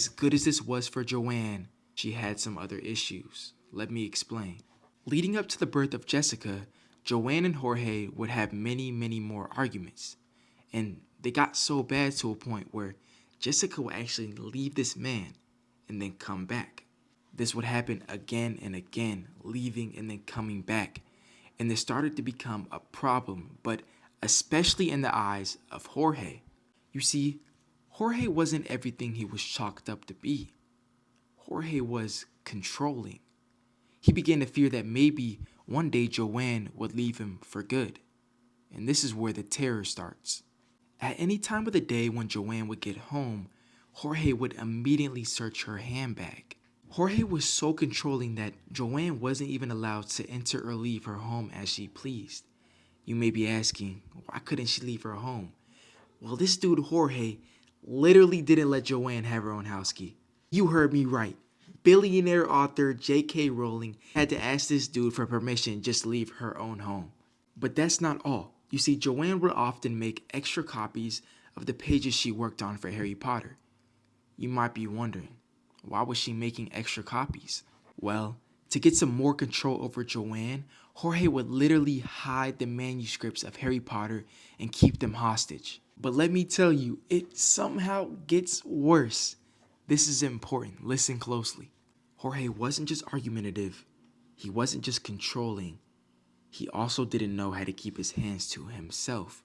As good as this was for Joanne, she had some other issues. Let me explain. Leading up to the birth of Jessica, Joanne and Jorge would have many more arguments. And they got so bad to a point where Jessica would actually leave this man and then come back. This would happen again and again, leaving and then coming back. And this started to become a problem, but especially in the eyes of Jorge. You see, Jorge wasn't everything he was chalked up to be. Jorge was controlling. He began to fear that maybe one day Joanne would leave him for good. And this is where the terror starts. At any time of the day when Joanne would get home, Jorge would immediately search her handbag. Jorge was so controlling that Joanne wasn't even allowed to enter or leave her home as she pleased. You may be asking, why couldn't she leave her home? Well, this dude Jorge literally didn't let Joanne have her own house key. You heard me right. Billionaire author JK Rowling had to ask this dude for permission just to leave her own home. But that's not all. You see, Joanne would often make extra copies of the pages she worked on for Harry Potter. You might be wondering, why was she making extra copies? Well, to get some more control over Joanne, Jorge would literally hide the manuscripts of Harry Potter and keep them hostage. But let me tell you, it somehow gets worse. This is important. Listen closely. Jorge wasn't just argumentative. He wasn't just controlling. He also didn't know how to keep his hands to himself.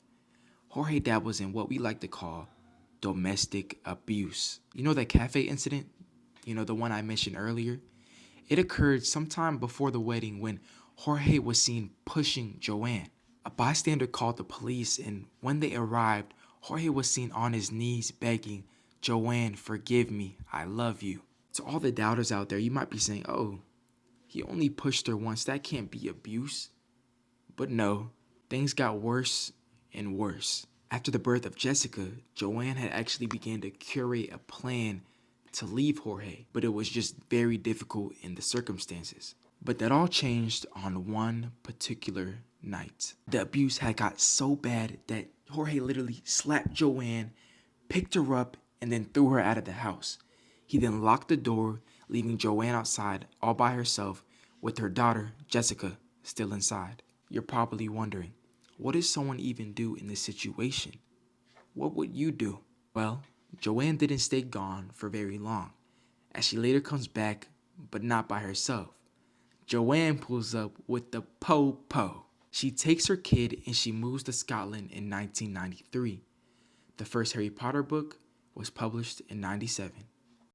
Jorge dabbles in what we like to call domestic abuse. You know that cafe incident? You know, the one I mentioned earlier? It occurred sometime before the wedding when Jorge was seen pushing Joanne. A bystander called the police, and when they arrived, Jorge was seen on his knees begging, "Joanne, forgive me, I love you." To all the doubters out there, you might be saying, oh, he only pushed her once, that can't be abuse. But no, things got worse and worse. After the birth of Jessica, Joanne had actually began to curate a plan to leave Jorge, but it was just very difficult in the circumstances. But that all changed on one particular night. The abuse had got so bad that Jorge literally slapped Joanne, picked her up, and then threw her out of the house. He then locked the door, leaving Joanne outside all by herself with her daughter, Jessica, still inside. You're probably wondering, what does someone even do in this situation? What would you do? Well, Joanne didn't stay gone for very long, as she later comes back, but not by herself. Joanne pulls up with the po-po. She takes her kid and she moves to Scotland in 1993. The first Harry Potter book was published in 97.